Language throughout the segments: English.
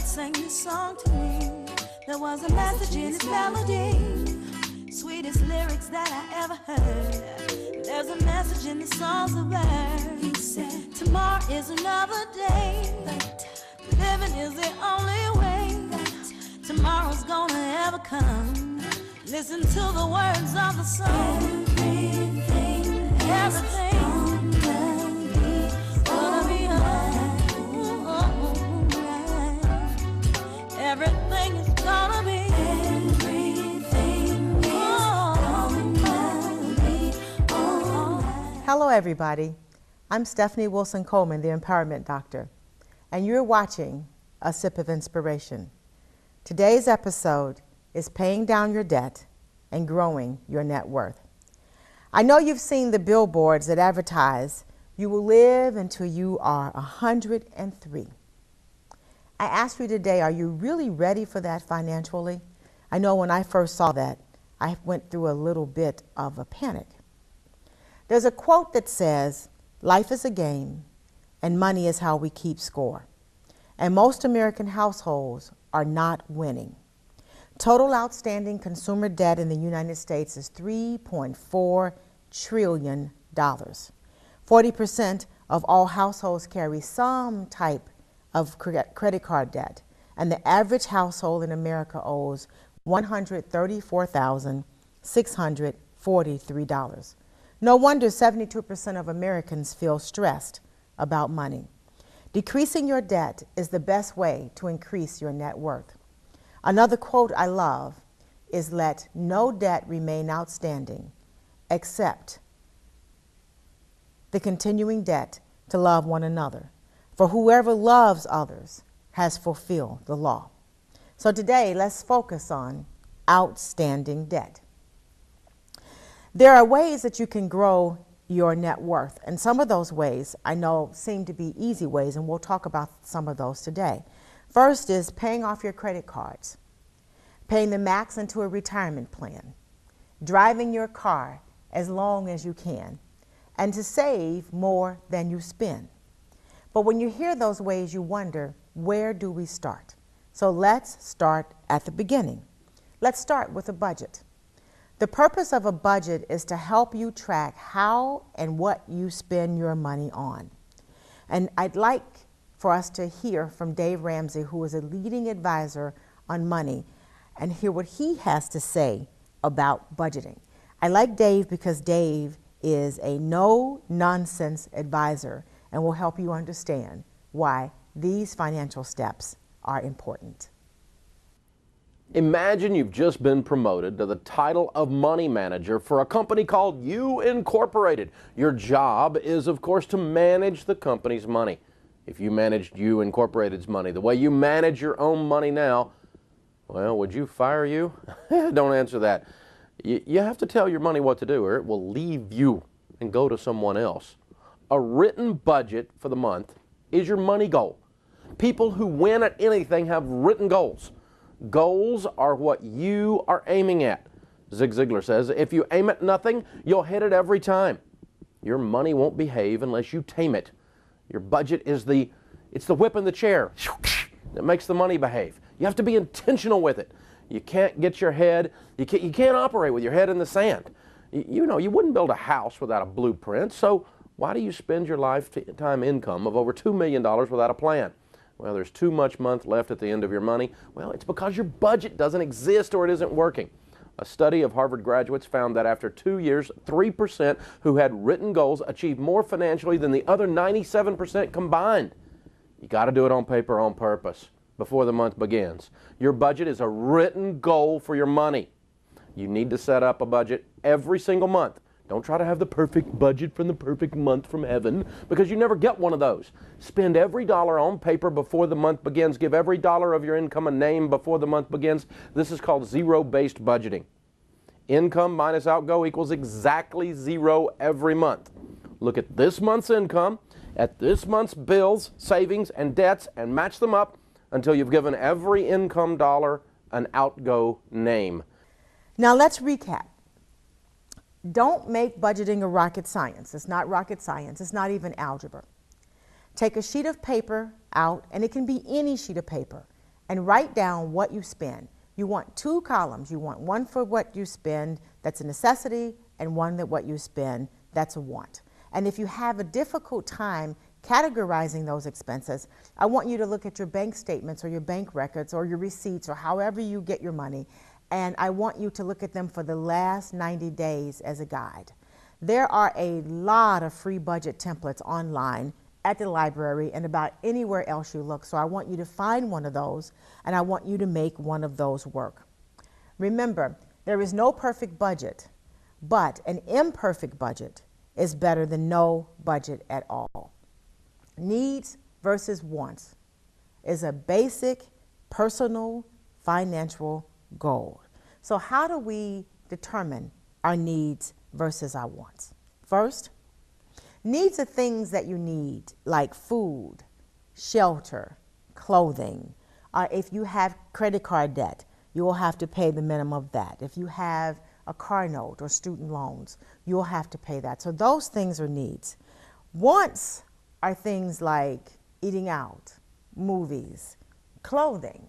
sang this song to me. There was a message in its melody, sweetest lyrics that I ever heard. There's a message in the songs of birds. He said, tomorrow is another day, but living is the only way that tomorrow's gonna ever come. Listen to the words of the song. Everything gonna be alright. Everything is gonna be. Hello everybody, I'm Stephanie Wilson-Coleman, the Empowerment Doctor, and you're watching A Sip of Inspiration. Today's episode is paying down your debt and growing your net worth. I know you've seen the billboards that advertise you will live until you are 103. I ask you today, are you really ready for that financially? I know when I first saw that, I went through a little bit of a panic. There's a quote that says, life is a game and money is how we keep score. And most American households are not winning. Total outstanding consumer debt in the United States is $3.4 trillion. 40% of all households carry some type of credit card debt, and the average household in America owes $134,643. No wonder 72% of Americans feel stressed about money. Decreasing your debt is the best way to increase your net worth. Another quote I love is, let no debt remain outstanding except the continuing debt to love one another. For whoever loves others has fulfilled the law. So today, let's focus on outstanding debt. There are ways that you can grow your net worth, and some of those ways I know seem to be easy ways, and we'll talk about some of those today. First is paying off your credit cards, paying the max into a retirement plan, driving your car as long as you can, and to save more than you spend. But when you hear those ways, you wonder, where do we start? So let's start at the beginning. Let's start with a budget. The purpose of a budget is to help you track how and what you spend your money on. And I'd like for us to hear from Dave Ramsey, who is a leading advisor on money, and hear what he has to say about budgeting. I like Dave because Dave is a no-nonsense advisor and will help you understand why these financial steps are important. Imagine you've just been promoted to the title of money manager for a company called You Incorporated. Your job is, of course, to manage the company's money. If you managed You Incorporated's money the way you manage your own money now, well, would you fire you? Don't answer that. You have to tell your money what to do, or it will leave you and go to someone else. A written budget for the month is your money goal. People who win at anything have written goals. Goals are what you are aiming at. Zig Ziglar says, if you aim at nothing, you'll hit it every time. Your money won't behave unless you tame it. Your budget is the whip in the chair that makes the money behave. You have to be intentional with it. You can't get your head, you can't operate with your head in the sand. You know, you wouldn't build a house without a blueprint, so why do you spend your lifetime income of over $2 million without a plan? Well, there's too much month left at the end of your money. Well, it's because your budget doesn't exist or it isn't working. A study of Harvard graduates found that after 2 years, 3% who had written goals achieved more financially than the other 97% combined. You got to do it on paper on purpose before the month begins. Your budget is a written goal for your money. You need to set up a budget every single month. Don't try to have the perfect budget from the perfect month from heaven, because you never get one of those. Spend every dollar on paper before the month begins. Give every dollar of your income a name before the month begins. This is called zero-based budgeting. Income minus outgo equals exactly zero every month. Look at this month's income, at this month's bills, savings, and debts, and match them up until you've given every income dollar an outgo name. Now let's recap. Don't make budgeting a rocket science. It's not rocket science. It's not even algebra. Take a sheet of paper out, and it can be any sheet of paper, and write down what you spend. You want 2 columns. You want one for what you spend that's a necessity and one that what you spend that's a want. And if you have a difficult time categorizing those expenses, I want you to look at your bank statements or your bank records or your receipts or however you get your money, and I want you to look at them for the last 90 days as a guide. There are a lot of free budget templates online at the library and about anywhere else you look, so I want you to find one of those and I want you to make one of those work. Remember, there is no perfect budget, but an imperfect budget is better than no budget at all. Needs versus wants is a basic personal financial goal. So how do we determine our needs versus our wants? First, needs are things that you need, like food, shelter, clothing. If you have credit card debt, you will have to pay the minimum of that. If you have a car note or student loans, you'll have to pay that. So those things are needs. Wants are things like eating out, movies, clothing,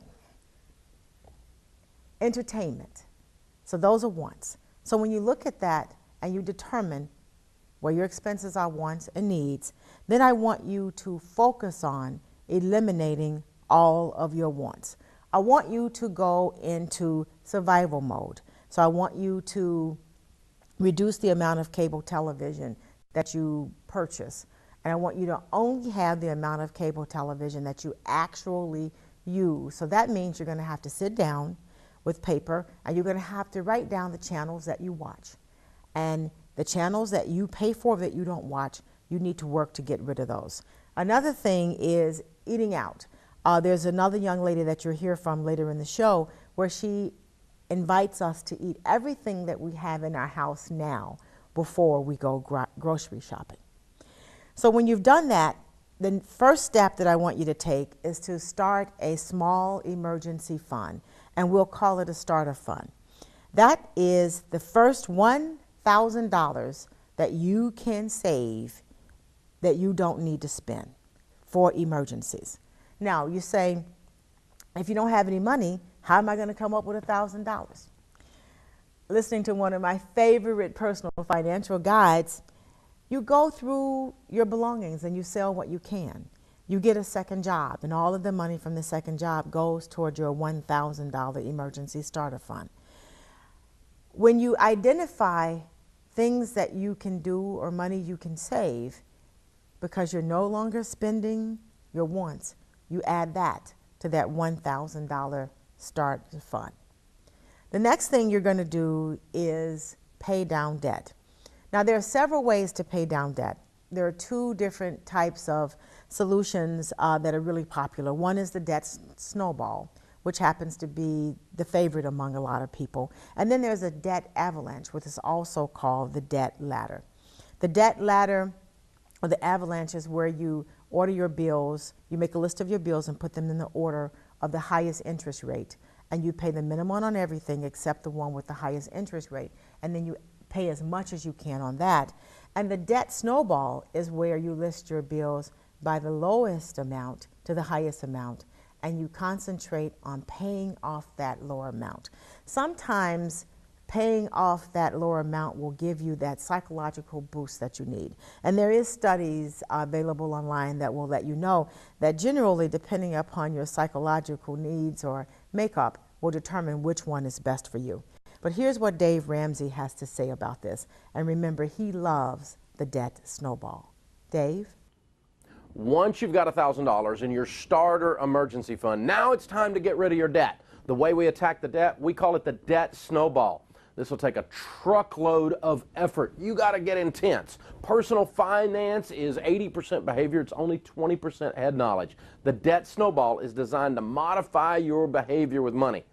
entertainment. So those are wants. So when you look at that and you determine where your expenses are wants and needs, then I want you to focus on eliminating all of your wants. I want you to go into survival mode. So I want you to reduce the amount of cable television that you purchase. And I want you to only have the amount of cable television that you actually use. So that means you're going to have to sit down with paper and you're going to have to write down the channels that you watch. And the channels that you pay for that you don't watch, you need to work to get rid of those. Another thing is eating out. There's another young lady that you'll hear from later in the show where she invites us to eat everything that we have in our house now before we go grocery shopping. So when you've done that, the first step that I want you to take is to start a small emergency fund, and we'll call it a starter fund. That is the first $1,000 that you can save that you don't need to spend for emergencies. Now, you say, if you don't have any money, how am I going to come up with $1,000? Listening to one of my favorite personal financial guides, you go through your belongings and you sell what you can. You get a second job, and all of the money from the second job goes toward your $1,000 emergency starter fund. When you identify things that you can do or money you can save, because you're no longer spending your wants, you add that to that $1,000 start fund. The next thing you're going to do is pay down debt. Now, there are several ways to pay down debt. There are 2 different types of solutions that are really popular. One is the debt snowball, which happens to be the favorite among a lot of people. And then there's a debt avalanche, which is also called the debt ladder. The debt ladder or the avalanche is where you order your bills, you make a list of your bills and put them in the order of the highest interest rate. And you pay the minimum on everything except the one with the highest interest rate. And then you pay as much as you can on that. And the debt snowball is where you list your bills by the lowest amount to the highest amount, and you concentrate on paying off that lower amount. Sometimes paying off that lower amount will give you that psychological boost that you need. And there is studies available online that will let you know that generally, depending upon your psychological needs or makeup, will determine which one is best for you. But here's what Dave Ramsey has to say about this. And remember, he loves the debt snowball. Dave? Once you've got $1,000 in your starter emergency fund, now it's time to get rid of your debt. The way we attack the debt, we call it the debt snowball. This will take a truckload of effort. You got to get intense. Personal finance is 80% behavior. It's only 20% head knowledge. The debt snowball is designed to modify your behavior with money.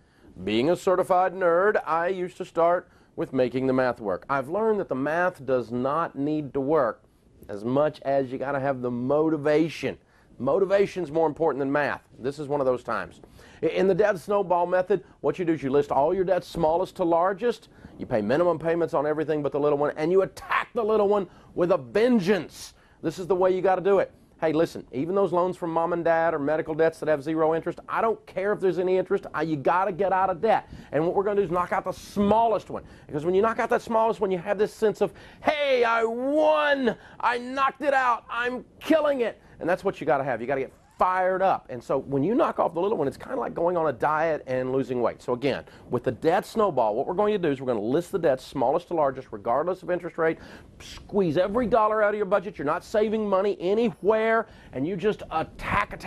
Being a certified nerd, I used to start with making the math work. I've learned that the math does not need to work as much as you got to have the motivation. Motivation's more important than math. This is one of those times. In the debt snowball method, what you do is you list all your debts, smallest to largest. You pay minimum payments on everything but the little one, and you attack the little one with a vengeance. This is the way you got to do it. Hey, listen, even those loans from mom and dad or medical debts that have zero interest, I don't care if there's any interest. You got to get out of debt. And what we're going to do is knock out the smallest one. Because when you knock out that smallest one, you have this sense of, hey, I won. I knocked it out. I'm killing it. And that's what you got to have. You got to get fired up. And so when you knock off the little one, it's kind of like going on a diet and losing weight. So again, with the debt snowball, what we're going to do is we're going to list the debts smallest to largest, regardless of interest rate, squeeze every dollar out of your budget. You're not saving money anywhere, and you just attack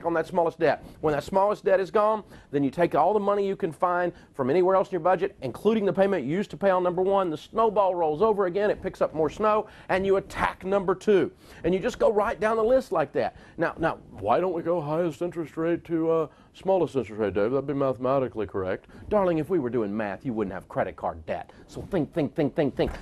on that smallest debt. When that smallest debt is gone, then you take all the money you can find from anywhere else in your budget, including the payment you used to pay on number one. The snowball rolls over again, it picks up more snow, and you attack number two. And you just go right down the list like that. Now, why don't we go highest interest rate to smallest interest rate, Dave? That'd be mathematically correct. Darling, if we were doing math, you wouldn't have credit card debt. So think.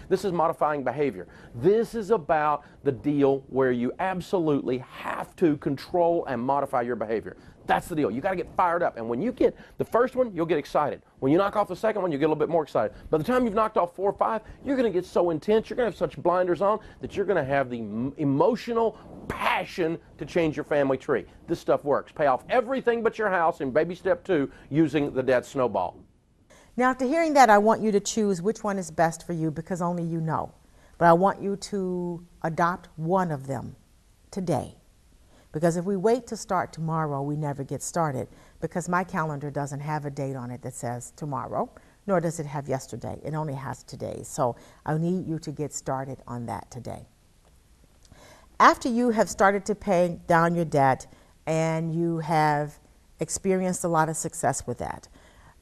This is modifying behavior. This is about the deal where you absolutely have to control and modify your behavior. That's the deal. You got to get fired up. And when you get the first one, you'll get excited. When you knock off the second one, you get a little bit more excited. By the time you've knocked off 4 or 5, you're going to get so intense, you're going to have such blinders on that you're going to have the emotional passion to change your family tree. This stuff works. Pay off everything but your house in baby step 2 using the debt snowball. Now, after hearing that, I want you to choose which one is best for you because only you know. But I want you to adopt one of them today. Because if we wait to start tomorrow, we never get started. Because my calendar doesn't have a date on it that says tomorrow, nor does it have yesterday. It only has today. So I need you to get started on that today. After you have started to pay down your debt and you have experienced a lot of success with that,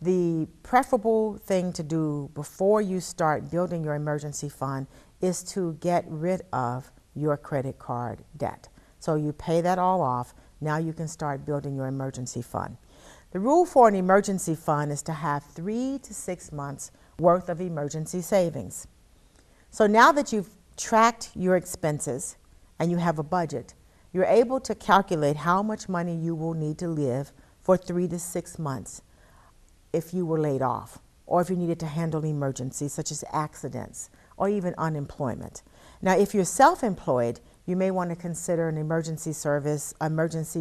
the preferable thing to do before you start building your emergency fund is to get rid of your credit card debt. So you pay that all off. Now you can start building your emergency fund. The rule for an emergency fund is to have 3 to 6 months worth of emergency savings. So now that you've tracked your expenses and you have a budget, you're able to calculate how much money you will need to live for 3 to 6 months if you were laid off, or if you needed to handle emergencies such as accidents or even unemployment. Now, if you're self-employed, you may want to consider an emergency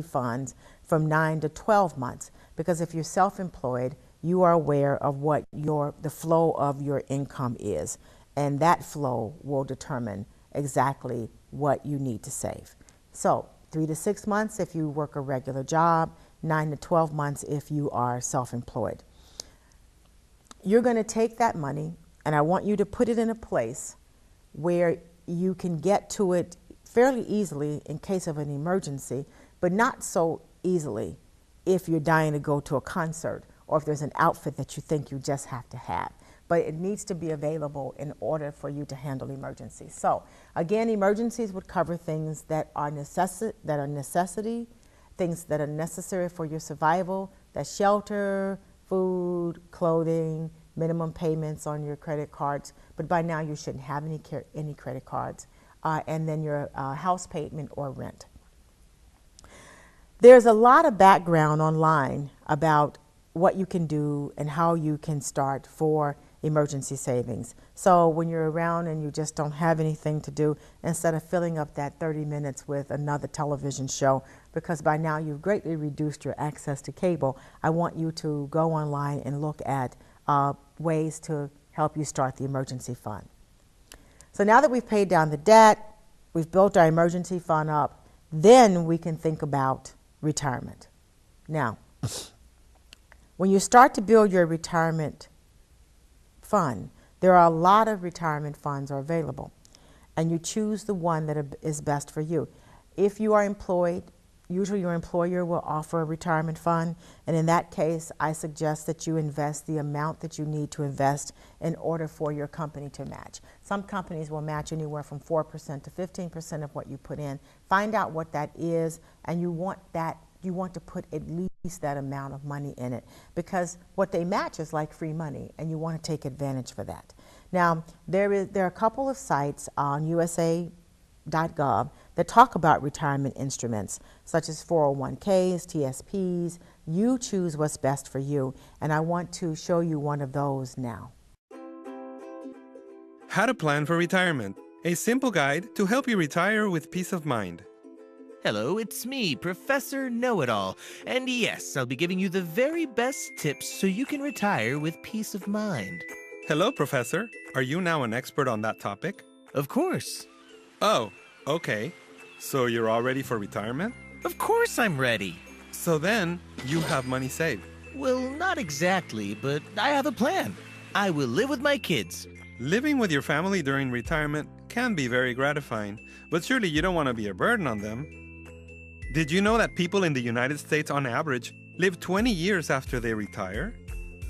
fund from 9 to 12 months, because if you're self-employed, you are aware of what the flow of your income is, and that flow will determine exactly what you need to save. So 3 to 6 months if you work a regular job, 9 to 12 months if you are self-employed. You're going to take that money, and I want you to put it in a place where you can get to it fairly easily in case of an emergency, but not so easily if you're dying to go to a concert or if there's an outfit that you think you just have to have. But it needs to be available in order for you to handle emergencies. So again, emergencies would cover things that are necessity, things that are necessary for your survival, that's shelter, food, clothing, minimum payments on your credit cards. But by now you shouldn't have any credit cards. And then your house payment or rent. There's a lot of background online about what you can do and how you can start for emergency savings. So when you're around and you just don't have anything to do, instead of filling up that 30 minutes with another television show, because by now you've greatly reduced your access to cable, I want you to go online and look at ways to help you start the emergency fund. So now that we've paid down the debt, we've built our emergency fund up, then we can think about retirement. Now, when you start to build your retirement fund, there are a lot of retirement funds are available, and you choose the one that is best for you. If you are employed, usually your employer will offer a retirement fund, and in that case, I suggest that you invest the amount that you need to invest in order for your company to match. Some companies will match anywhere from 4% to 15% of what you put in. Find out what that is, and you want to put at least that amount of money in it, because what they match is like free money, and you want to take advantage for that. Now, there are a couple of sites on USA.gov that talk about retirement instruments, such as 401ks, TSPs. You choose what's best for you, and I want to show you one of those now. How to plan for retirement, a simple guide to help you retire with peace of mind. Hello, it's me, Professor Know-It-All. And yes, I'll be giving you the very best tips so you can retire with peace of mind. Hello, Professor. Are you now an expert on that topic? Of course. Oh, okay. So you're all ready for retirement? Of course I'm ready. So then, you have money saved. Well, not exactly, but I have a plan. I will live with my kids. Living with your family during retirement can be very gratifying, but surely you don't want to be a burden on them. Did you know that people in the United States on average live 20 years after they retire?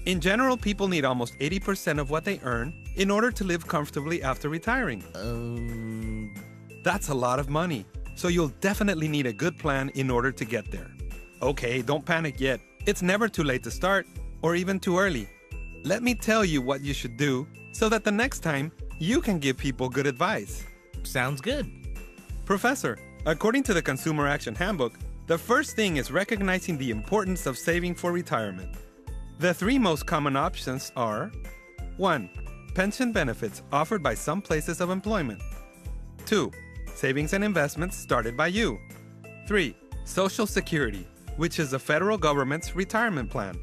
In general, people need almost 80% of what they earn in order to live comfortably after retiring. That's a lot of money, so you'll definitely need a good plan in order to get there. Okay, don't panic yet. It's never too late to start, or even too early. Let me tell you what you should do so that the next time you can give people good advice. Sounds good. Professor, according to the Consumer Action Handbook, the first thing is recognizing the importance of saving for retirement. The three most common options are 1. Pension benefits offered by some places of employment. 2. Savings and investments started by you. 3. Social Security, which is the federal government's retirement plan.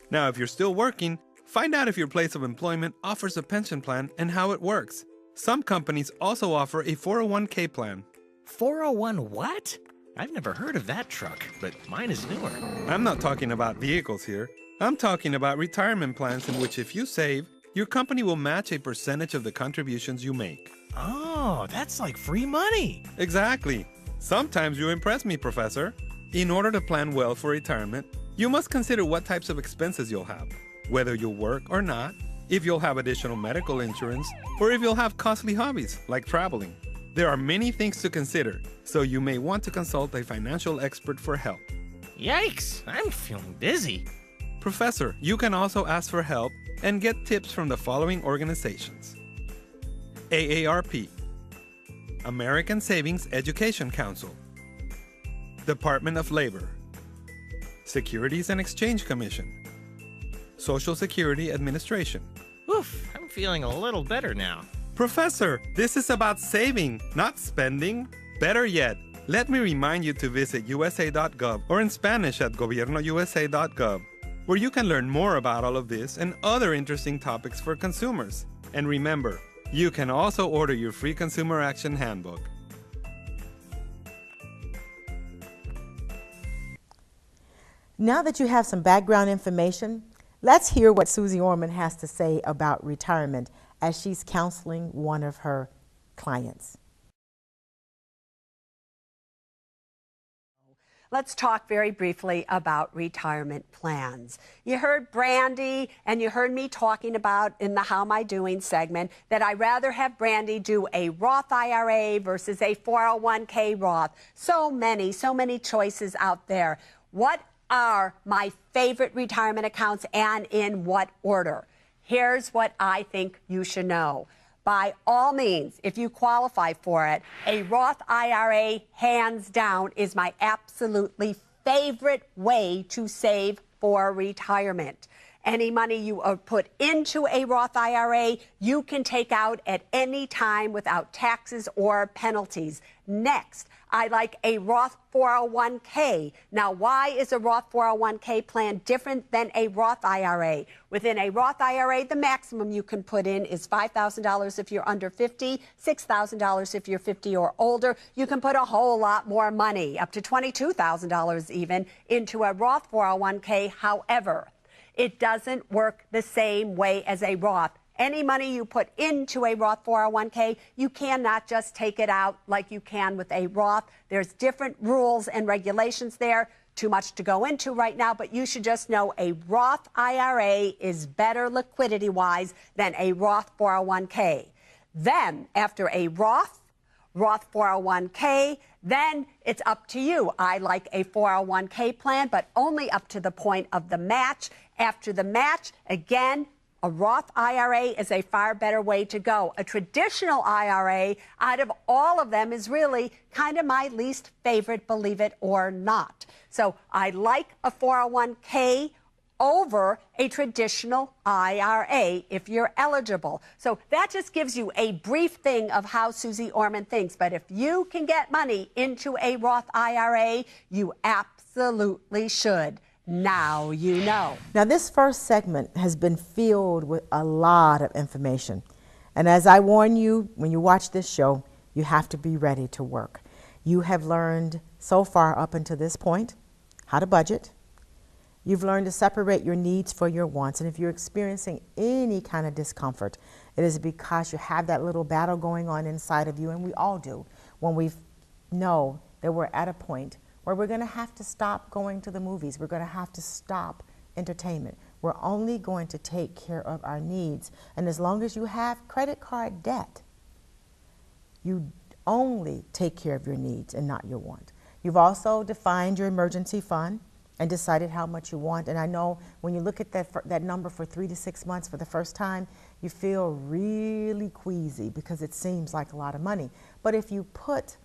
Now, if you're still working, find out if your place of employment offers a pension plan and how it works. Some companies also offer a 401k plan. 401 what? I've never heard of that truck, but mine is newer. I'm not talking about vehicles here. I'm talking about retirement plans in which if you save, your company will match a percentage of the contributions you make. Oh, that's like free money. Exactly. Sometimes you impress me, Professor. In order to plan well for retirement, you must consider what types of expenses you'll have, whether you'll work or not, if you'll have additional medical insurance, or if you'll have costly hobbies like traveling. There are many things to consider, so you may want to consult a financial expert for help. Yikes, I'm feeling dizzy. Professor, you can also ask for help and get tips from the following organizations: AARP, American Savings Education Council, Department of Labor, Securities and Exchange Commission, Social Security Administration. Oof, I'm feeling a little better now. Professor, this is about saving, not spending. Better yet, let me remind you to visit USA.gov or in Spanish at gobiernousa.gov, where you can learn more about all of this and other interesting topics for consumers. And remember, you can also order your free Consumer Action Handbook. Now that you have some background information, let's hear what Susie Orman has to say about retirement as she's counseling one of her clients. Let's talk very briefly about retirement plans. You heard Brandy and you heard me talking about in the How Am I Doing segment that I'd rather have Brandy do a Roth IRA versus a 401k Roth. So many choices out there. What are my favorite retirement accounts and in what order? Here's what I think you should know. By all means, if you qualify for it, a Roth IRA, hands down, is my absolutely favorite way to save for retirement. Any money you put into a Roth IRA, you can take out at any time without taxes or penalties. Next, I like a Roth 401k. Now, why is a Roth 401k plan different than a Roth IRA? Within a Roth IRA, the maximum you can put in is $5,000 if you're under 50, $6,000 if you're 50 or older. You can put a whole lot more money, up to $22,000 even, into a Roth 401k. However, it doesn't work the same way as a Roth. Any money you put into a Roth 401k, you cannot just take it out like you can with a Roth. There's different rules and regulations there. Too much to go into right now, but you should just know a Roth IRA is better liquidity-wise than a Roth 401k. Then, after a Roth 401k, then it's up to you. I like a 401k plan, but only up to the point of the match. After the match, again, a Roth IRA is a far better way to go. A traditional IRA, out of all of them, is really kind of my least favorite, believe it or not. So I like a 401k over a traditional IRA if you're eligible. So that just gives you a brief thing of how Susie Orman thinks. But if you can get money into a Roth IRA, you absolutely should. Now you know. Now, this first segment has been filled with a lot of information. And as I warn you, when you watch this show, you have to be ready to work. You have learned so far up until this point how to budget. You've learned to separate your needs from your wants. And if you're experiencing any kind of discomfort, it is because you have that little battle going on inside of you, and we all do, when we know that we're at a point where we're going to have to stop going to the movies. We're going to have to stop entertainment. We're only going to take care of our needs. And as long as you have credit card debt, you only take care of your needs and not your want. You've also defined your emergency fund and decided how much you want. And I know when you look at that number for 3 to 6 months for the first time, you feel really queasy because it seems like a lot of money. But if you put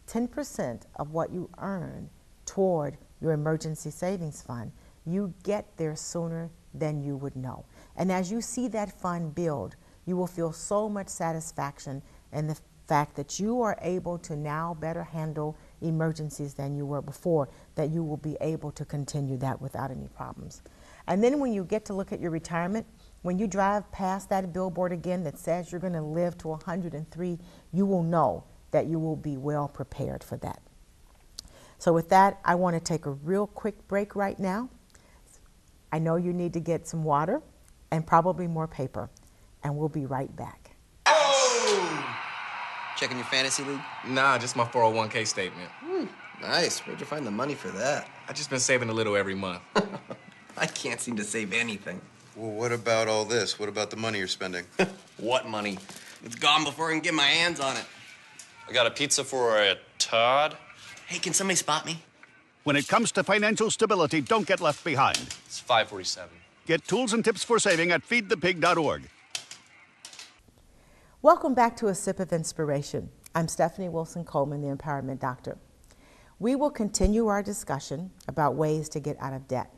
10% of what you earn toward your emergency savings fund, you get there sooner than you would know. And as you see that fund build, you will feel so much satisfaction in the fact that you are able to now better handle emergencies than you were before, that you will be able to continue that without any problems. And then when you get to look at your retirement, when you drive past that billboard again that says you're going to live to 103, you will know that you will be well prepared for that. So with that, I want to take a real quick break right now. I know you need to get some water and probably more paper, and we'll be right back. Checking your fantasy league? Nah, just my 401k statement. Nice. Where'd you find the money for that? I just been saving a little every month. I can't seem to save anything. Well, what about all this? What about the money you're spending? What money? It's gone before I can get my hands on it. I got a pizza for a Todd. Hey, can somebody spot me? When it comes to financial stability, don't get left behind. It's 547. Get tools and tips for saving at feedthepig.org. Welcome back to A Sip of Inspiration. I'm Stephanie Wilson-Coleman, the Empowerment Doctor. We will continue our discussion about ways to get out of debt.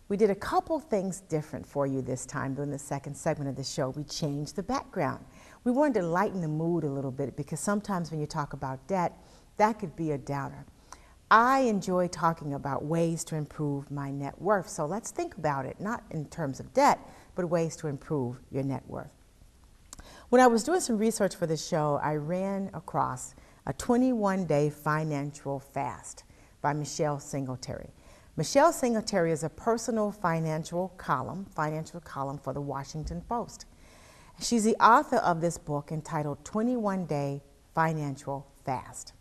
We did a couple things different for you this time during the second segment of the show. We changed the background. We wanted to lighten the mood a little bit because sometimes when you talk about debt, that could be a downer. I enjoy talking about ways to improve my net worth. So let's think about it, not in terms of debt, but ways to improve your net worth. When I was doing some research for this show, I ran across a 21-day financial fast by Michelle Singletary. Michelle Singletary is a personal financial column for the Washington Post. She's the author of this book entitled 21-Day Financial Fast.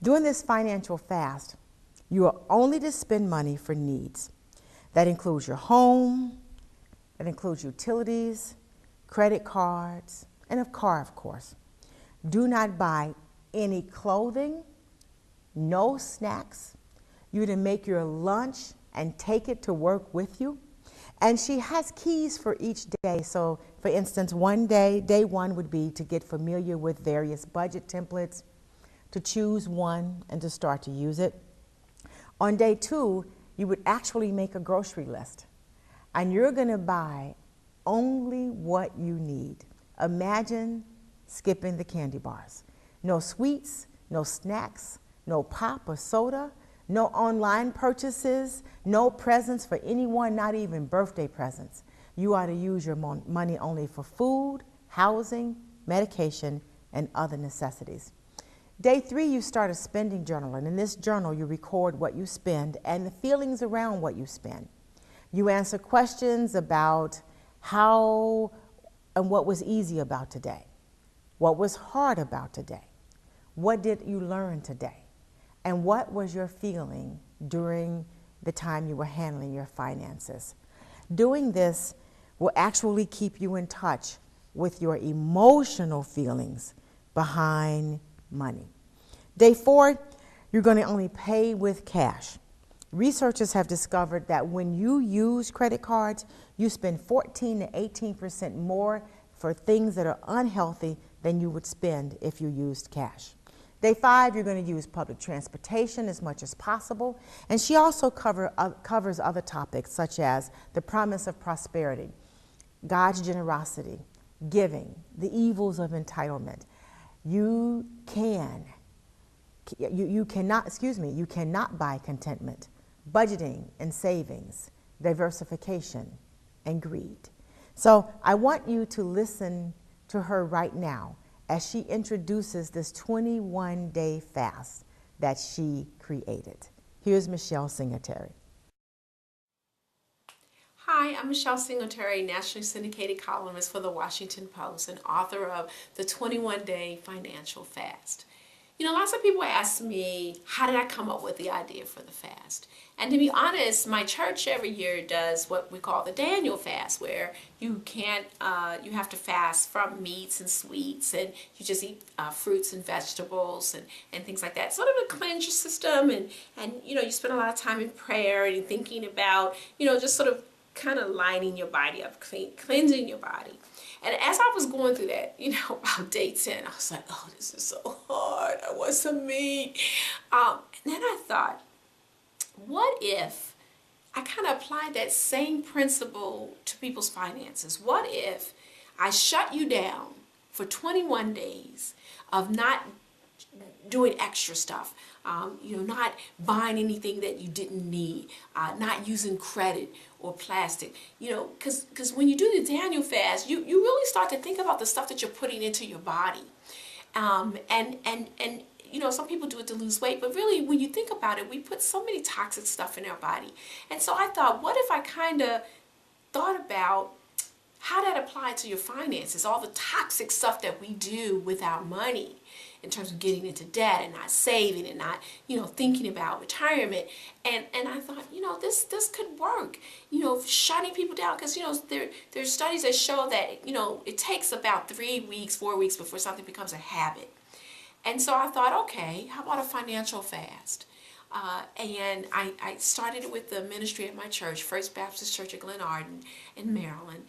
During this financial fast, you are only to spend money for needs. That includes your home, that includes utilities, credit cards, and a car, of course. Do not buy any clothing, no snacks. You're to make your lunch and take it to work with you. And she has keys for each day. So, for instance, day one would be to get familiar with various budget templates, to choose one and to start to use it. On day two, you would actually make a grocery list. And you're going to buy only what you need. Imagine skipping the candy bars. No sweets, no snacks, no pop or soda, no online purchases, no presents for anyone, not even birthday presents. You ought to use your money only for food, housing, medication, and other necessities. Day three, you start a spending journal, and in this journal, you record what you spend and the feelings around what you spend. You answer questions about how and what was easy about today, what was hard about today, what did you learn today, and what was your feeling during the time you were handling your finances. Doing this will actually keep you in touch with your emotional feelings behind money. Day four, you're going to only pay with cash. Researchers have discovered that when you use credit cards, you spend 14 to 18% more for things that are unhealthy than you would spend if you used cash. Day 5, you're going to use public transportation as much as possible. And she also covers other topics such as the promise of prosperity, God's generosity, giving, the evils of entitlement. You cannot buy contentment, budgeting and savings, diversification, and greed. So I want you to listen to her right now as she introduces this 21-day fast that she created. Here's Michelle Singletary. Hi, I'm Michelle Singletary, nationally syndicated columnist for the Washington Post and author of the 21-Day Financial Fast. You know, lots of people ask me, how did I come up with the idea for the fast? And to be honest, my church every year does what we call the Daniel fast, where you have to fast from meats and sweets, and you just eat fruits and vegetables and things like that. Sort of to cleanse your system, and you know, you spend a lot of time in prayer and thinking about, you know, just sort of kind of lining your body up, cleansing your body. And as I was going through that, you know, about day 10, I was like, oh, this is so hard. I want some meat. And then I thought, what if I kind of applied that same principle to people's finances? What if I shut you down for 21 days of not doing extra stuff, you know, not buying anything that you didn't need, not using credit or plastic, you know, because when you do the Daniel fast, you really start to think about the stuff that you're putting into your body. And you know, some people do it to lose weight, but really when you think about it, we put so many toxic stuff in our body. And so I thought, what if I kind of thought about how that applied to your finances, all the toxic stuff that we do with our money in terms of getting into debt and not saving and not, you know, thinking about retirement. And I thought, you know, this could work, you know, shutting people down, because, you know, there's studies that show that, you know, it takes about 3 weeks, 4 weeks before something becomes a habit. And so I thought, okay, how about a financial fast? And I started it with the ministry at my church, First Baptist Church of Glen Arden in Maryland.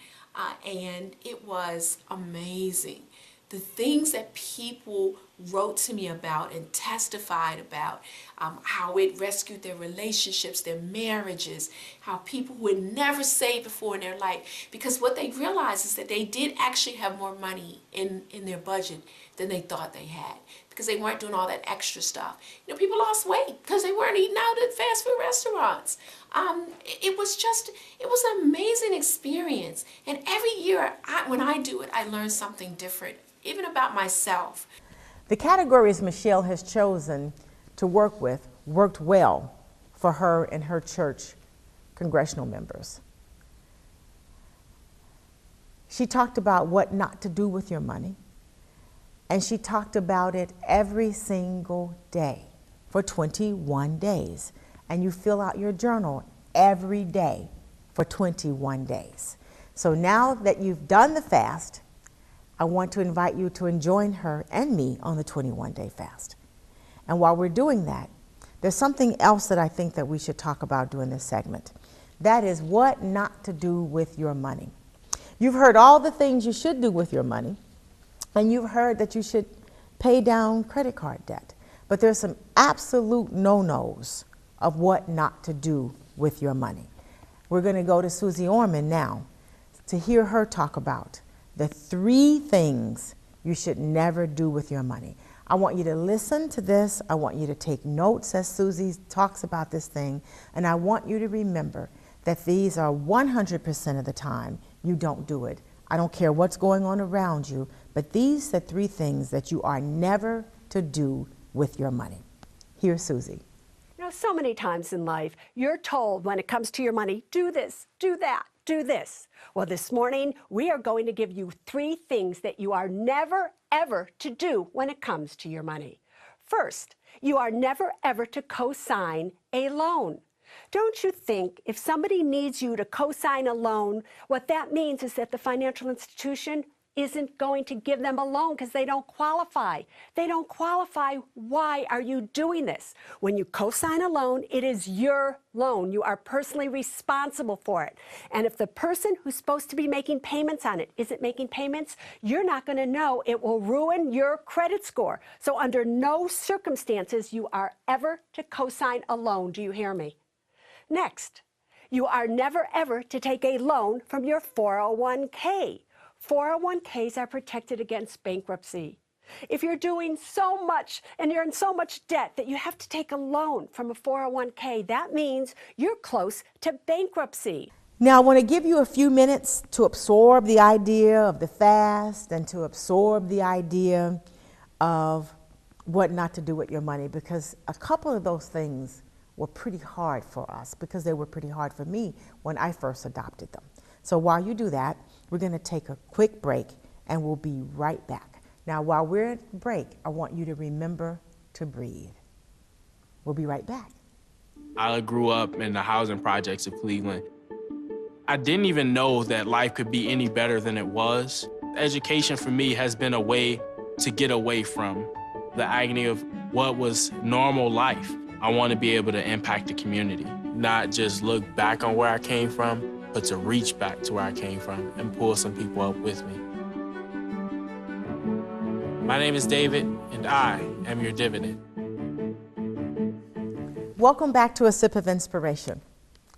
And it was amazing. The things that people wrote to me about and testified about, how it rescued their relationships, their marriages, how people who had never saved before in their life, because what they realized is that they did actually have more money in their budget than they thought they had, because they weren't doing all that extra stuff. You know, people lost weight because they weren't eating out at fast food restaurants. It was an amazing experience. And every year when I do it, I learn something different, even about myself. The categories Michelle has chosen to work with worked well for her and her church congressional members. She talked about what not to do with your money, and she talked about it every single day for 21 days. And you fill out your journal every day for 21 days. So now that you've done the fast, I want to invite you to join her and me on the 21-day fast. And while we're doing that, there's something else that I think that we should talk about during this segment. That is what not to do with your money. You've heard all the things you should do with your money, and you've heard that you should pay down credit card debt. But there's some absolute no-nos of what not to do with your money. We're going to go to Susie Orman now to hear her talk about the 3 things you should never do with your money. I want you to listen to this. I want you to take notes as Susie talks about this thing. And I want you to remember that these are 100% of the time you don't do it. I don't care what's going on around you, but these are 3 things that you are never to do with your money. Here's Susie. You know, so many times in life, you're told when it comes to your money, do this, do that, do this. Well, this morning, we are going to give you 3 things that you are never, ever to do when it comes to your money. First, you are never, ever to co-sign a loan. Don't you think if somebody needs you to co-sign a loan, what that means is that the financial institution isn't going to give them a loan because they don't qualify. They don't qualify. Why are you doing this? When you co-sign a loan, it is your loan. You are personally responsible for it. And if the person who's supposed to be making payments on it isn't making payments, you're not going to know. It will ruin your credit score. So under no circumstances you are ever to co-sign a loan. Do you hear me? Next, you are never ever to take a loan from your 401k. 401ks are protected against bankruptcy. If you're doing so much and you're in so much debt that you have to take a loan from a 401k, that means you're close to bankruptcy. Now, I want to give you a few minutes to absorb the idea of the fast and to absorb the idea of what not to do with your money, because a couple of those things were pretty hard for us, because they were pretty hard for me when I first adopted them. So while you do that, we're going to take a quick break and we'll be right back. Now, while we're at the break, I want you to remember to breathe. We'll be right back. I grew up in the housing projects of Cleveland. I didn't even know that life could be any better than it was. Education for me has been a way to get away from the agony of what was normal life. I want to be able to impact the community, not just look back on where I came from, but to reach back to where I came from and pull some people up with me. My name is David, and I am your dividend. Welcome back to A Sip of Inspiration.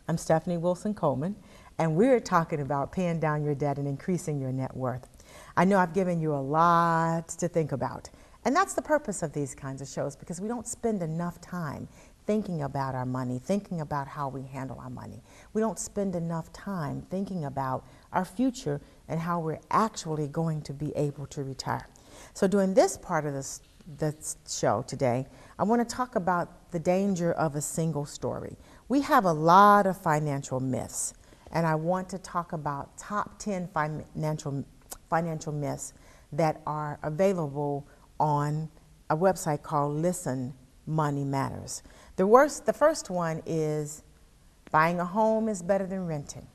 I'm Stephanie Wilson-Coleman, and we're talking about paying down your debt and increasing your net worth. I know I've given you a lot to think about, and that's the purpose of these kinds of shows, because we don't spend enough time thinking about our money, thinking about how we handle our money. We don't spend enough time thinking about our future and how we're actually going to be able to retire. So during this part of this show today, I want to talk about the danger of a single story. We have a lot of financial myths, and I want to talk about top 10 financial myths that are available on a website called Listen, Money Matters. The first one is buying a home is better than renting.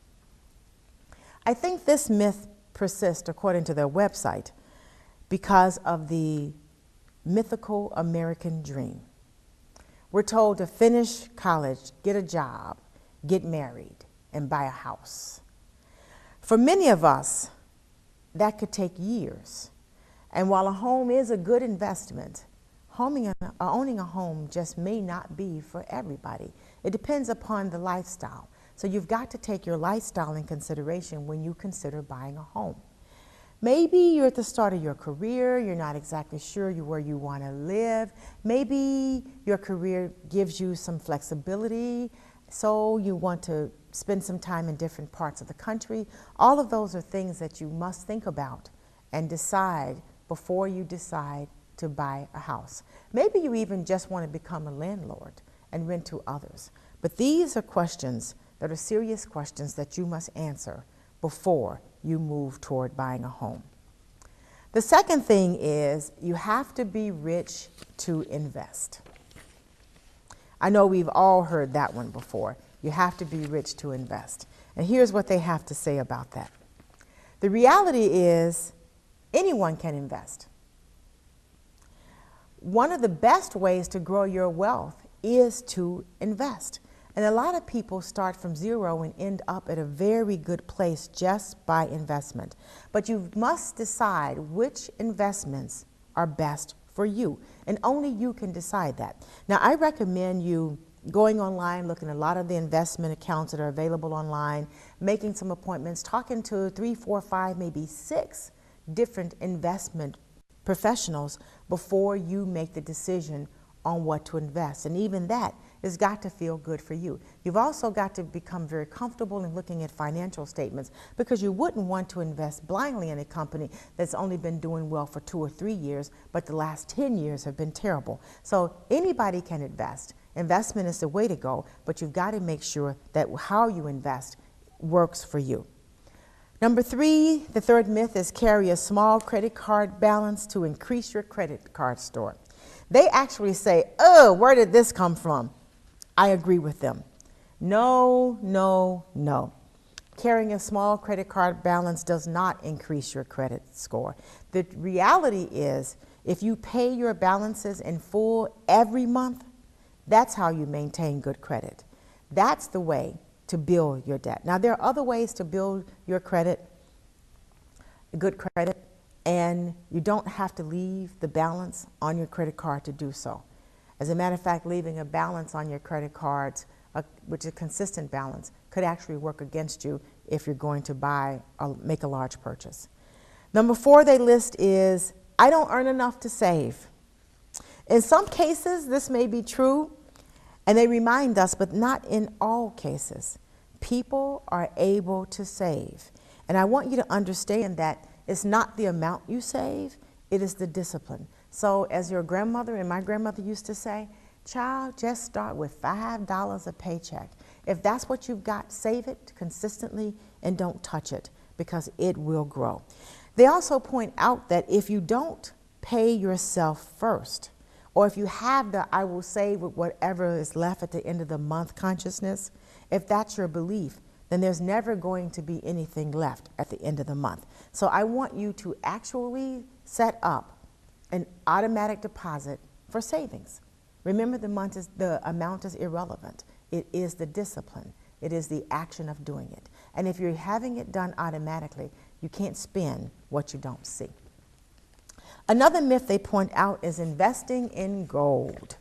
I think this myth persists, according to their website, because of the mythical American dream. We're told to finish college, get a job, get married, and buy a house. For many of us, that could take years. And while a home is a good investment, owning a home just may not be for everybody. It depends upon the lifestyle. So you've got to take your lifestyle in consideration when you consider buying a home. Maybe you're at the start of your career, you're not exactly sure where you want to live. Maybe your career gives you some flexibility, so you want to spend some time in different parts of the country. All of those are things that you must think about and decide before you decide to buy a house. Maybe you even just want to become a landlord and rent to others. But these are questions that are serious questions that you must answer before you move toward buying a home. The second thing is you have to be rich to invest. I know we've all heard that one before. You have to be rich to invest. And here's what they have to say about that. The reality is anyone can invest. One of the best ways to grow your wealth is to invest. And a lot of people start from zero and end up at a very good place just by investment. But you must decide which investments are best for you. And only you can decide that. Now, I recommend you going online, looking at a lot of the investment accounts that are available online, making some appointments, talking to 3, 4, 5, maybe 6 different investment professionals before you make the decision on what to invest. And even that has got to feel good for you. You've also got to become very comfortable in looking at financial statements, because you wouldn't want to invest blindly in a company that's only been doing well for 2 or 3 years, but the last 10 years have been terrible. So anybody can invest. Investment is the way to go, but you've got to make sure that how you invest works for you. Number 3, the third myth is carry a small credit card balance to increase your credit card score. They actually say, oh, where did this come from? I agree with them. No, no, no. Carrying a small credit card balance does not increase your credit score. The reality is, if you pay your balances in full every month, that's how you maintain good credit. That's the way to build your debt. Now, there are other ways to build your credit, good credit, and you don't have to leave the balance on your credit card to do so. As a matter of fact, leaving a balance on your credit cards, which is a consistent balance, could actually work against you if you're going to make a large purchase. Number 4 they list is, I don't earn enough to save. In some cases, this may be true, and they remind us, but not in all cases. People are able to save. And I want you to understand that it's not the amount you save, it is the discipline. So as your grandmother and my grandmother used to say, child, just start with $5 a paycheck. If that's what you've got, save it consistently and don't touch it, because it will grow. They also point out that if you don't pay yourself first, or if you have the I will save with whatever is left at the end of the month consciousness, if that's your belief, then there's never going to be anything left at the end of the month. So I want you to actually set up an automatic deposit for savings. Remember, the amount is irrelevant. It is the discipline. It is the action of doing it. And if you're having it done automatically, you can't spend what you don't see. Another myth they point out is investing in gold.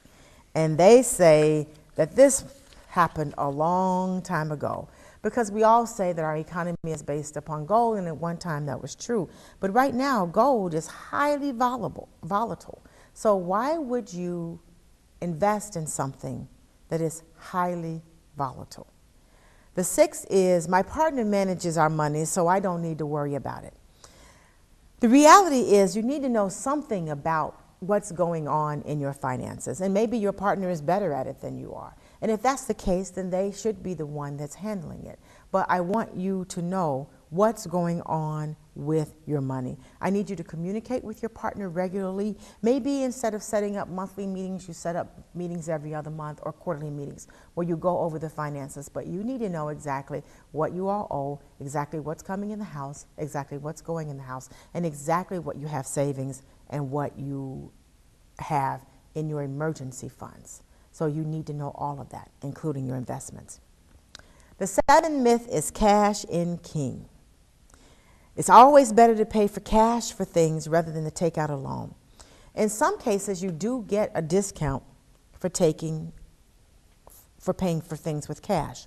And they say that this happened a long time ago, because we all say that our economy is based upon gold, and at one time that was true. But right now, gold is highly volatile. So why would you invest in something that is highly volatile? The 6th is, my partner manages our money, so I don't need to worry about it. The reality is, you need to know something about what's going on in your finances, and maybe your partner is better at it than you are. And if that's the case, then they should be the one that's handling it. But I want you to know what's going on with your money. I need you to communicate with your partner regularly. Maybe instead of setting up monthly meetings, you set up meetings every other month, or quarterly meetings where you go over the finances. But you need to know exactly what you all owe, exactly what's coming in the house, exactly what's going in the house, and exactly what you have savings and what you have in your emergency funds. So you need to know all of that, including your investments. The 7th myth is cash in king. It's always better to pay for cash for things rather than to take out a loan. In some cases, you do get a discount for paying for things with cash.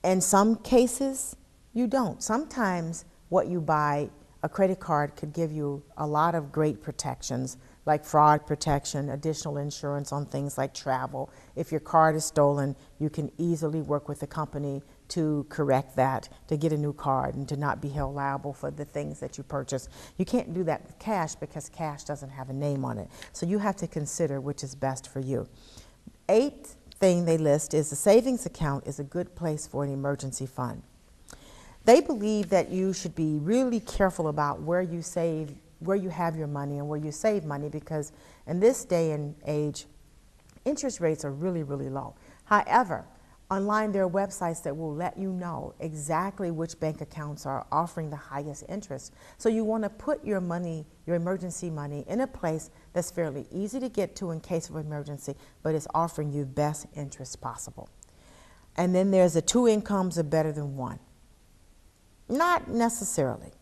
In some cases, you don't. Sometimes what you buy, a credit card could give you a lot of great protections, like fraud protection, additional insurance on things like travel. If your card is stolen, you can easily work with the company to correct that, to get a new card, and to not be held liable for the things that you purchase. You can't do that with cash, because cash doesn't have a name on it. So you have to consider which is best for you. 8th thing they list is, the savings account is a good place for an emergency fund. They believe that you should be really careful about where you have your money and where you save money, because in this day and age, interest rates are really, really low. However, online there are websites that will let you know exactly which bank accounts are offering the highest interest. So you want to put your money, your emergency money, in a place that's fairly easy to get to in case of emergency, but is offering you best interest possible. And then there's the 2 incomes are better than 1. Not necessarily.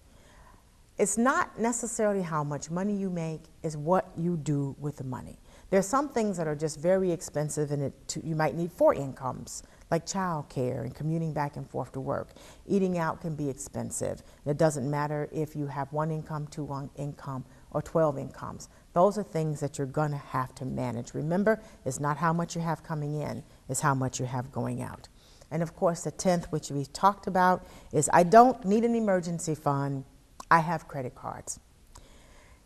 It's not necessarily how much money you make, it's what you do with the money. There's some things that are just very expensive, and you might need 4 incomes, like childcare and commuting back and forth to work. Eating out can be expensive. It doesn't matter if you have 1 income, 2 income, or 12 incomes. Those are things that you're going to have to manage. Remember, it's not how much you have coming in, it's how much you have going out. And of course, the 10th, which we talked about, is I don't need an emergency fund. I have credit cards.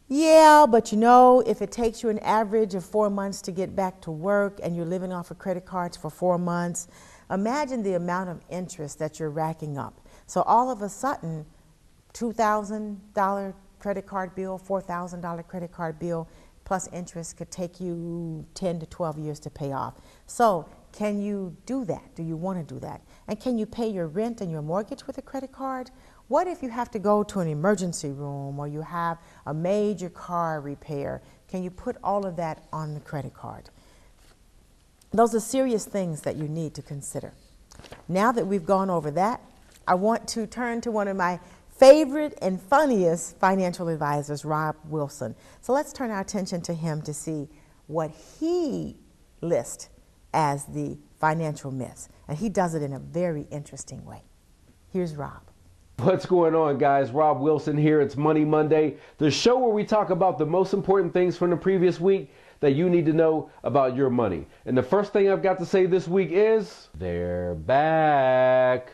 Yeah, but you know, if it takes you an average of 4 months to get back to work and you're living off of credit cards for 4 months, imagine the amount of interest that you're racking up. So all of a sudden, $2,000 credit card bill, $4,000 credit card bill, plus interest could take you 10 to 12 years to pay off. So Can you do that? Do you want to do that? And can you pay your rent and your mortgage with a credit card? What if you have to go to an emergency room or you have a major car repair? Can you put all of that on the credit card? Those are serious things that you need to consider. Now that we've gone over that, I want to turn to one of my favorite and funniest financial advisors, Rob Wilson. So let's turn our attention to him to see what he lists as the financial myths. And he does it in a very interesting way. Here's Rob. What's going on, guys? Rob Wilson here. It's Money Monday, the show where we talk about the most important things from the previous week that you need to know about your money. And the first thing I've got to say this week is they're back.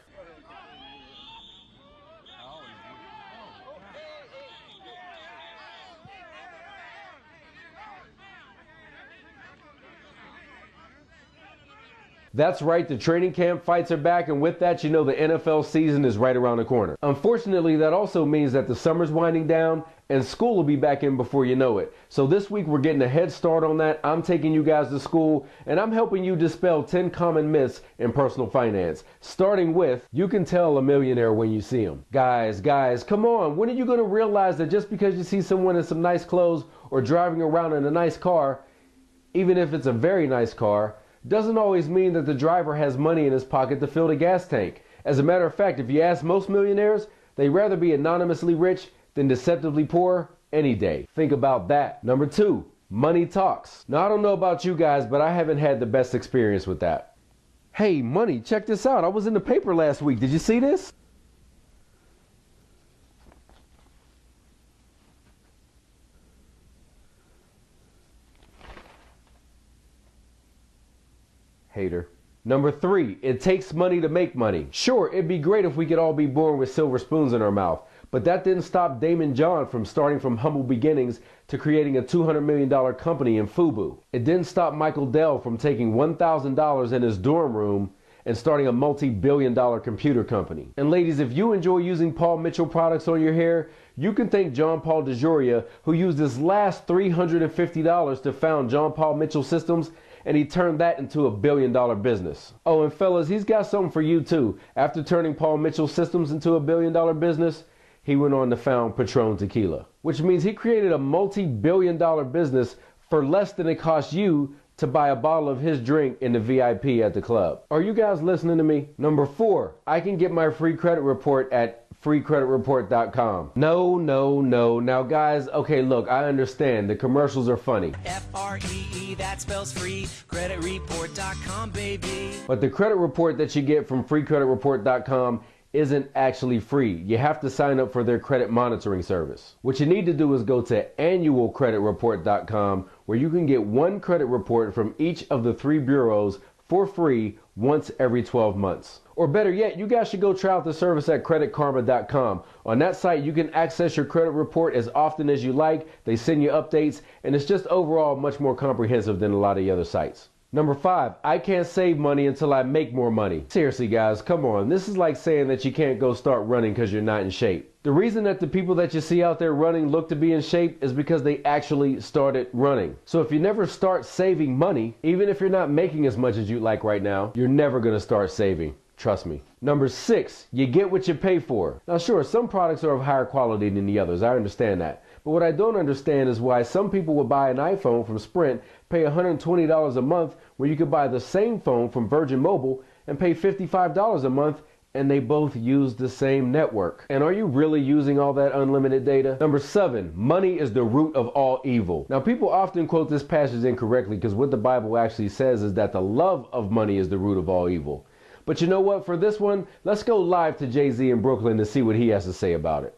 That's right, the training camp fights are back, and with that, you know the NFL season is right around the corner. Unfortunately, that also means that the summer's winding down and school will be back in before you know it. So this week we're getting a head start on that. I'm taking you guys to school and I'm helping you dispel 10 common myths in personal finance. Starting with, you can tell a millionaire when you see them. Guys, come on. When are you going to realize that just because you see someone in some nice clothes or driving around in a nice car, even if it's a very nice car, doesn't always mean that the driver has money in his pocket to fill the gas tank. As a matter of fact, if you ask most millionaires, they'd rather be anonymously rich than deceptively poor any day. Think about that. Number 2, money talks. Now, I don't know about you guys, but I haven't had the best experience with that. Hey, money, check this out. I was in the paper last week. Did you see this? Hater. Number 3, it takes money to make money. Sure, it'd be great if we could all be born with silver spoons in our mouth, but that didn't stop Damon John from starting from humble beginnings to creating a $200 million company in FUBU. It didn't stop Michael Dell from taking $1,000 in his dorm room and starting a multi-billion-dollar computer company. And ladies, if you enjoy using Paul Mitchell products on your hair, you can thank John Paul DeJoria, who used his last $350 to found John Paul Mitchell Systems, and he turned that into a billion-dollar business. Oh, and fellas, he's got something for you too. After turning Paul Mitchell Systems into a billion-dollar business, he went on to found Patron Tequila, which means he created a multi-billion-dollar business for less than it cost you to buy a bottle of his drink in the VIP at the club. Are you guys listening to me? Number 4, I can get my free credit report at freecreditreport.com. No. Now guys, okay, look, I understand the commercials are funny. F-R-E-E, that spells free, creditreport.com, baby. But the credit report that you get from freecreditreport.com isn't actually free. You have to sign up for their credit monitoring service. What you need to do is go to annualcreditreport.com, where you can get one credit report from each of the 3 bureaus for free once every 12 months. Or better yet, you guys should go try out the service at creditkarma.com. On that site, you can access your credit report as often as you like. They send you updates, and it's just overall much more comprehensive than a lot of the other sites. Number 5, I can't save money until I make more money. Seriously guys, come on. This is like saying that you can't go start running because you're not in shape. The reason that the people that you see out there running look to be in shape is because they actually started running. So if you never start saving money, even if you're not making as much as you'd like right now, you're never going to start saving. Trust me. Number 6, you get what you pay for. Now sure, some products are of higher quality than the others. I understand that. But what I don't understand is why some people would buy an iPhone from Sprint, pay $120 a month, when you could buy the same phone from Virgin Mobile and pay $55 a month, and they both use the same network. And are you really using all that unlimited data? Number 7, money is the root of all evil. Now people often quote this passage incorrectly because what the Bible actually says is that the love of money is the root of all evil. But you know what? For this one, let's go live to Jay-Z in Brooklyn to see what he has to say about it.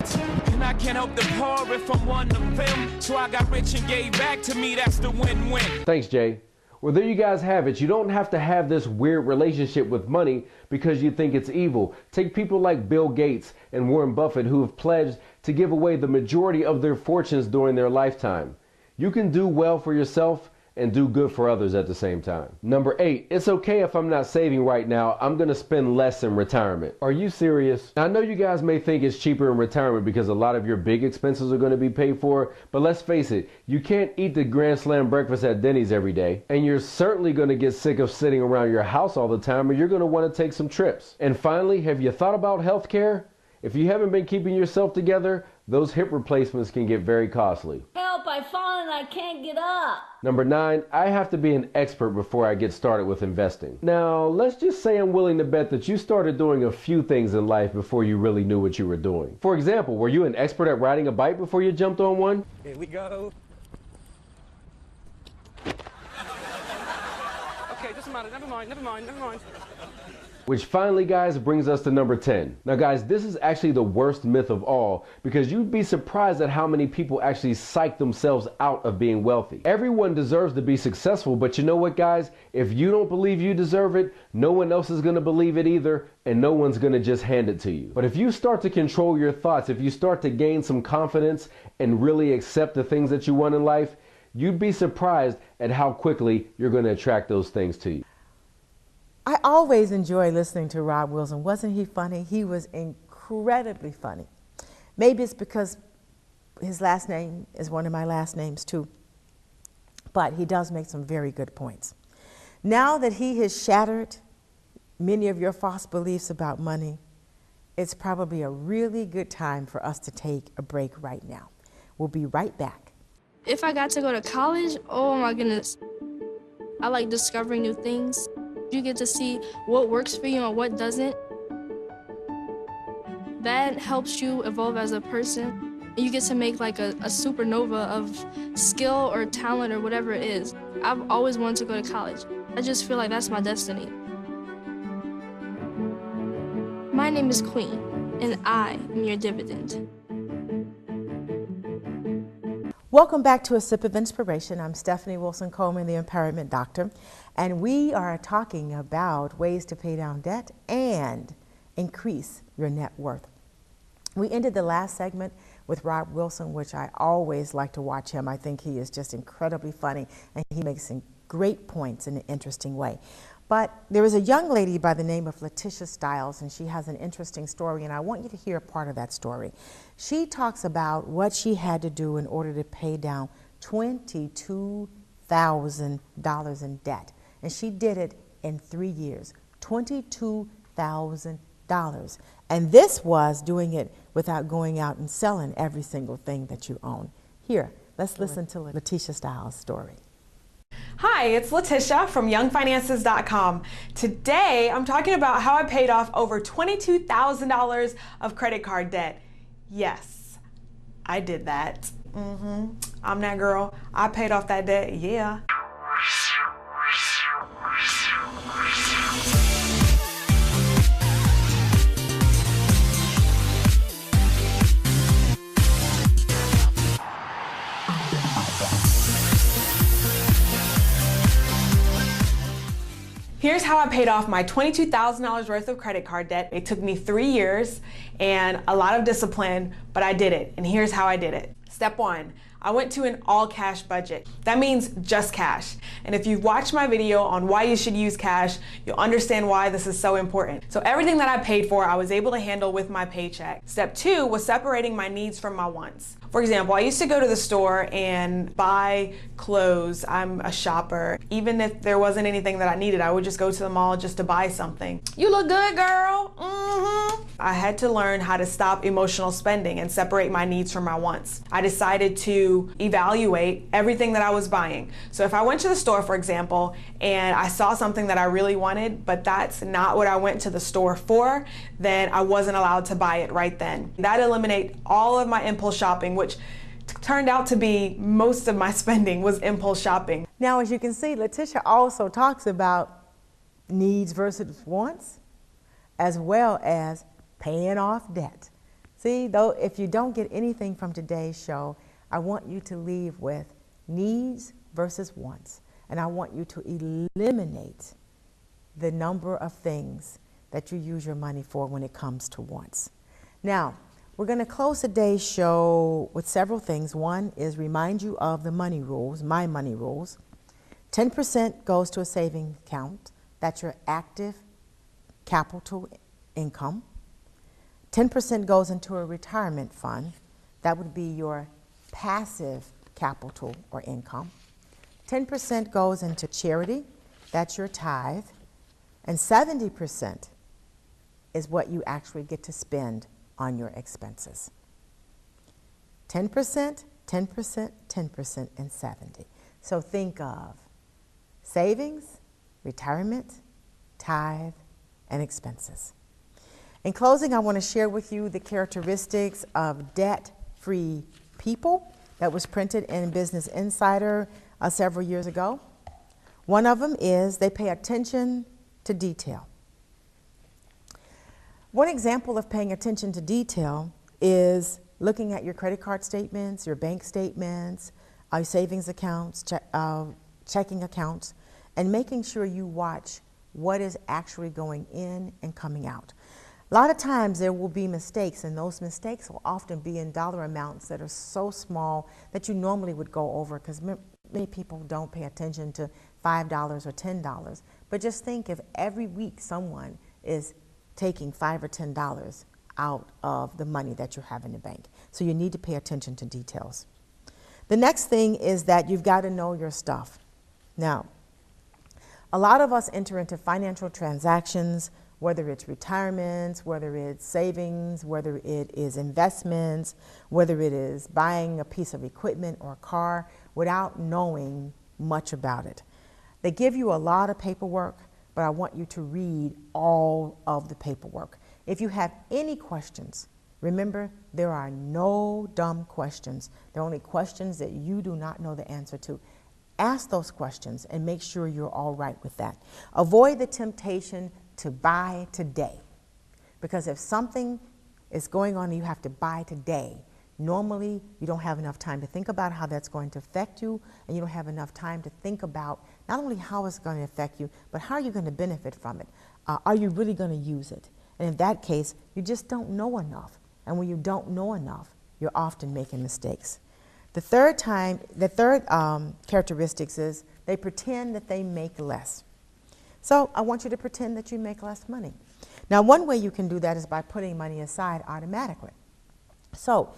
And I can't help the poor if I'm one of them. So I got rich and gave back to me. That's the win-win. Thanks, Jay. Well, there you guys have it. You don't have to have this weird relationship with money because you think it's evil. Take people like Bill Gates and Warren Buffett who have pledged to give away the majority of their fortunes during their lifetime. You can do well for yourself and do good for others at the same time. Number 8, it's okay if I'm not saving right now. I'm gonna spend less in retirement. Are you serious? Now, I know you guys may think it's cheaper in retirement because a lot of your big expenses are gonna be paid for, but let's face it, you can't eat the Grand Slam breakfast at Denny's every day, and you're certainly gonna get sick of sitting around your house all the time, or you're gonna wanna take some trips. And finally, have you thought about healthcare? If you haven't been keeping yourself together, those hip replacements can get very costly. Help, I've fallen, I can't get up. Number 9, I have to be an expert before I get started with investing. Now, let's just say I'm willing to bet that you started doing a few things in life before you really knew what you were doing. For example, were you an expert at riding a bike before you jumped on one? Here we go. Okay, doesn't matter, never mind. Which finally, guys, brings us to number 10. Now, guys, this is actually the worst myth of all, because you'd be surprised at how many people actually psych themselves out of being wealthy. Everyone deserves to be successful, but you know what, guys? If you don't believe you deserve it, no one else is gonna believe it either, and no one's gonna just hand it to you. But if you start to control your thoughts, if you start to gain some confidence and really accept the things that you want in life, you'd be surprised at how quickly you're gonna attract those things to you. I always enjoy listening to Rob Wilson. Wasn't he funny? He was incredibly funny. Maybe it's because his last name is one of my last names too. But he does make some very good points. Now that he has shattered many of your false beliefs about money, it's probably a really good time for us to take a break right now. We'll be right back. If I got to go to college, oh my goodness. I like discovering new things. You get to see what works for you and what doesn't. That helps you evolve as a person. You get to make like a supernova of skill or talent or whatever it is. I've always wanted to go to college. I just feel like that's my destiny. My name is Queen, and I am your dividend. Welcome back to A Sip of Inspiration. I'm Stephanie Wilson-Coleman, the Empowerment Doctor, and we are talking about ways to pay down debt and increase your net worth. We ended the last segment with Rob Wilson, which I always like to watch him. I think he is just incredibly funny, and he makes some great points in an interesting way. But there is a young lady by the name of Letitia Stiles, and she has an interesting story, and I want you to hear a part of that story. She talks about what she had to do in order to pay down $22,000 in debt, and she did it in 3 years, $22,000. And this was doing it without going out and selling every single thing that you own. Here, let's listen to Letitia Stiles' story. Hi, it's Letitia from YoungFinances.com. Today, I'm talking about how I paid off over $22,000 of credit card debt. Yes, I did that. I'm that girl. I paid off that debt, yeah. Here's how I paid off my $22,000 worth of credit card debt. It took me 3 years and a lot of discipline, but I did it. And here's how I did it. Step 1, I went to an all cash budget. That means just cash. And if you've watched my video on why you should use cash, you'll understand why this is so important. So everything that I paid for, I was able to handle with my paycheck. Step 2 was separating my needs from my wants. For example, I used to go to the store and buy clothes. I'm a shopper. Even if there wasn't anything that I needed, I would just go to the mall just to buy something. You look good, girl. I had to learn how to stop emotional spending and separate my needs from my wants. I decided to evaluate everything that I was buying. So if I went to the store, for example, and I saw something that I really wanted, but that's not what I went to the store for, then I wasn't allowed to buy it right then. That eliminated all of my impulse shopping, which turned out to be most of my spending was impulse shopping. Now, as you can see, Letitia also talks about needs versus wants, as well as paying off debt. See, though, if you don't get anything from today's show, I want you to leave with needs versus wants. And I want you to eliminate the number of things that you use your money for when it comes to wants. Now, we're going to close today's show with several things. One is remind you of the money rules, my money rules. 10% goes to a savings account. That's your active capital income. 10% goes into a retirement fund. That would be your passive capital or income. 10% goes into charity. That's your tithe. And 70% is what you actually get to spend on your expenses. 10%, 10%, 10%, and 70. So think of savings, retirement, tithe, and expenses. In closing, I want to share with you the characteristics of debt-free people that was printed in Business Insider several years ago. One of them is they pay attention to detail. One example of paying attention to detail is looking at your credit card statements, your bank statements, your savings accounts, checking accounts, and making sure you watch what is actually going in and coming out. A lot of times there will be mistakes, and those mistakes will often be in dollar amounts that are so small that you normally would go over, because many people don't pay attention to $5 or $10. But just think if every week someone is taking $5 or $10 out of the money that you have in the bank. So you need to pay attention to details. The next thing is that you've got to know your stuff. Now, a lot of us enter into financial transactions, whether it's retirements, whether it's savings, whether it is investments, whether it is buying a piece of equipment or a car, without knowing much about it. They give you a lot of paperwork, but I want you to read all of the paperwork. If you have any questions, remember, there are no dumb questions. There are only questions that you do not know the answer to. Ask those questions and make sure you're all right with that. Avoid the temptation to buy today, because if something is going on and you have to buy today, normally you don't have enough time to think about how that's going to affect you, and you don't have enough time to think about not only how it's going to affect you, but how are you going to benefit from it? Are you really going to use it? And in that case, you just don't know enough. And when you don't know enough, you're often making mistakes. The third characteristics is they pretend that they make less. So I want you to pretend that you make less money. Now, one way you can do that is by putting money aside automatically. So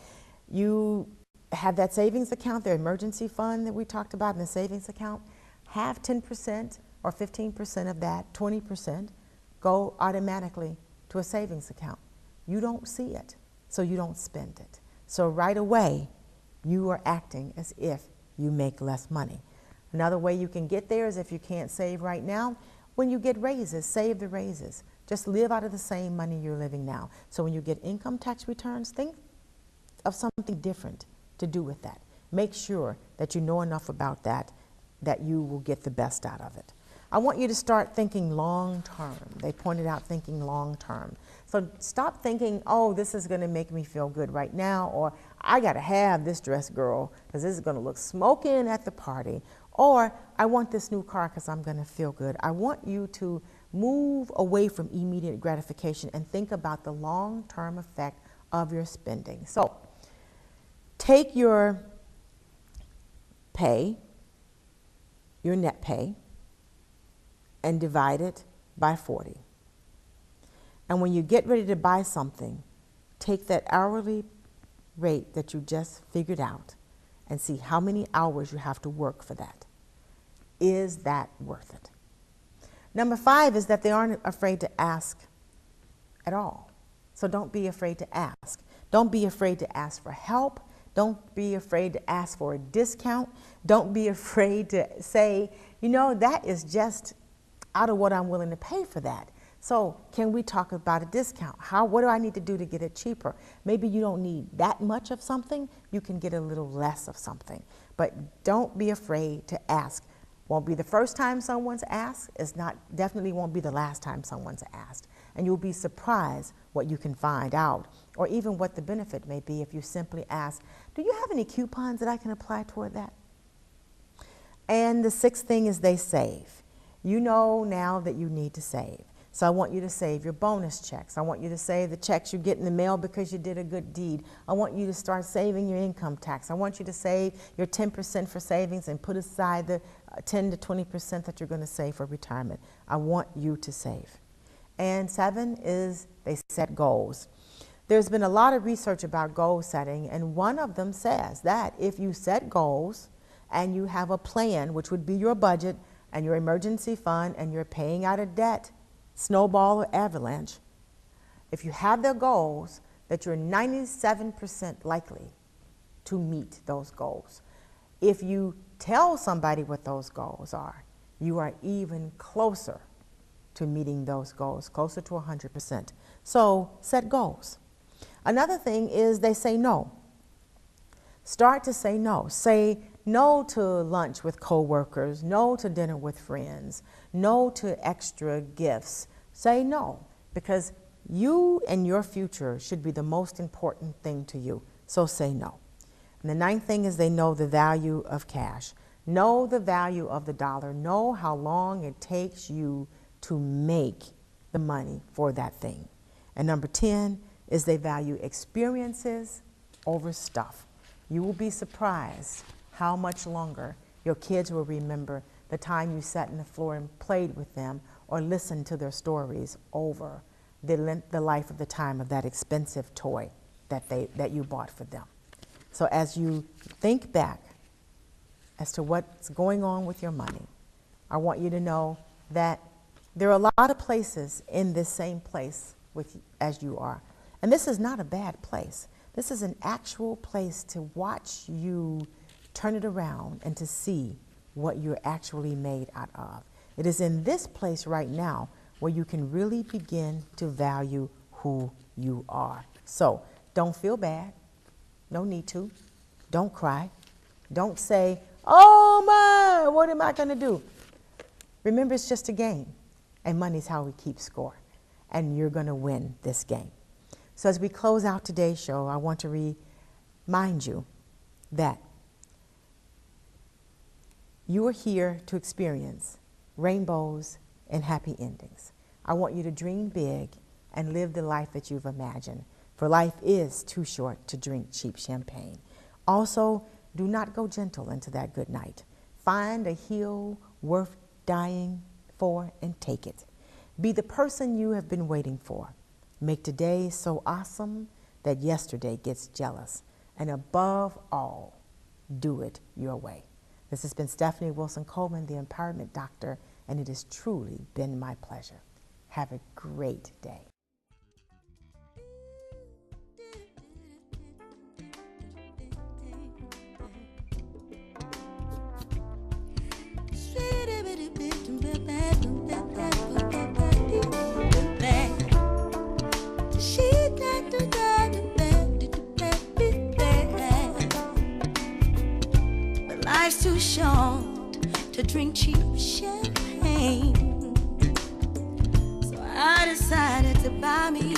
you have that savings account, the emergency fund that we talked about in the savings account. Have 10% or 15% of that, 20%, go automatically to a savings account. You don't see it, so you don't spend it. So right away, you are acting as if you make less money. Another way you can get there is if you can't save right now, when you get raises, save the raises. Just live out of the same money you're living now. So when you get income tax returns, think of something different to do with that. Make sure that you know enough about that you will get the best out of it. I want you to start thinking long term. They pointed out thinking long term. So stop thinking, oh, this is going to make me feel good right now, or I got to have this dress, girl, because this is going to look smoking at the party, or I want this new car because I'm going to feel good. I want you to move away from immediate gratification and think about the long-term effect of your spending. So take your pay, your net pay, and divide it by 40. And when you get ready to buy something, take that hourly rate that you just figured out and see how many hours you have to work for that. Is that worth it? Number 5 is that they aren't afraid to ask at all. So don't be afraid to ask. Don't be afraid to ask for help. Don't be afraid to ask for a discount. Don't be afraid to say, you know, that is just out of what I'm willing to pay for that. So can we talk about a discount? What do I need to do to get it cheaper? Maybe you don't need that much of something. You can get a little less of something. But don't be afraid to ask. Won't be the first time someone's asked. Definitely won't be the last time someone's asked. And you'll be surprised what you can find out, or even what the benefit may be if you simply ask, do you have any coupons that I can apply toward that? And the 6th thing is they save. You know now that you need to save. So I want you to save your bonus checks. I want you to save the checks you get in the mail because you did a good deed. I want you to start saving your income tax. I want you to save your 10% for savings and put aside the 10 to 20% that you're going to save for retirement. I want you to save. And 7 is they set goals. There's been a lot of research about goal setting, and one of them says that if you set goals and you have a plan, which would be your budget and your emergency fund, and you're paying out a debt, snowball or avalanche, if you have the goals, that you're 97% likely to meet those goals. If you tell somebody what those goals are, you are even closer to meeting those goals, closer to 100%. So set goals. Another thing is they say no. Start to say no. Say no to lunch with coworkers, no to dinner with friends, no to extra gifts. Say no, because you and your future should be the most important thing to you. So say no. And the 9th thing is they know the value of cash. Know the value of the dollar. Know how long it takes you to make the money for that thing. And number 10 is they value experiences over stuff. You will be surprised how much longer your kids will remember the time you sat on the floor and played with them or listened to their stories over the life of the time of that expensive toy that you bought for them. So as you think back as to what's going on with your money, I want you to know that there are a lot of places in this same place as you are. And this is not a bad place. This is an actual place to watch you turn it around and to see what you're actually made out of. It is in this place right now where you can really begin to value who you are. So don't feel bad. No need to. Don't cry. Don't say, oh my, what am I going to do? Remember, it's just a game, and money's how we keep score, and you're going to win this game. So as we close out today's show, I want to remind you that you are here to experience rainbows and happy endings. I want you to dream big and live the life that you've imagined, for life is too short to drink cheap champagne. Also, do not go gentle into that good night. Find a hill worth dying for and take it. Be the person you have been waiting for. Make today so awesome that yesterday gets jealous. And above all, do it your way. This has been Stephanie Wilson-Coleman, the Empowerment Doctor, and it has truly been my pleasure. Have a great day. But life's too short to drink cheap champagne, so I decided to buy me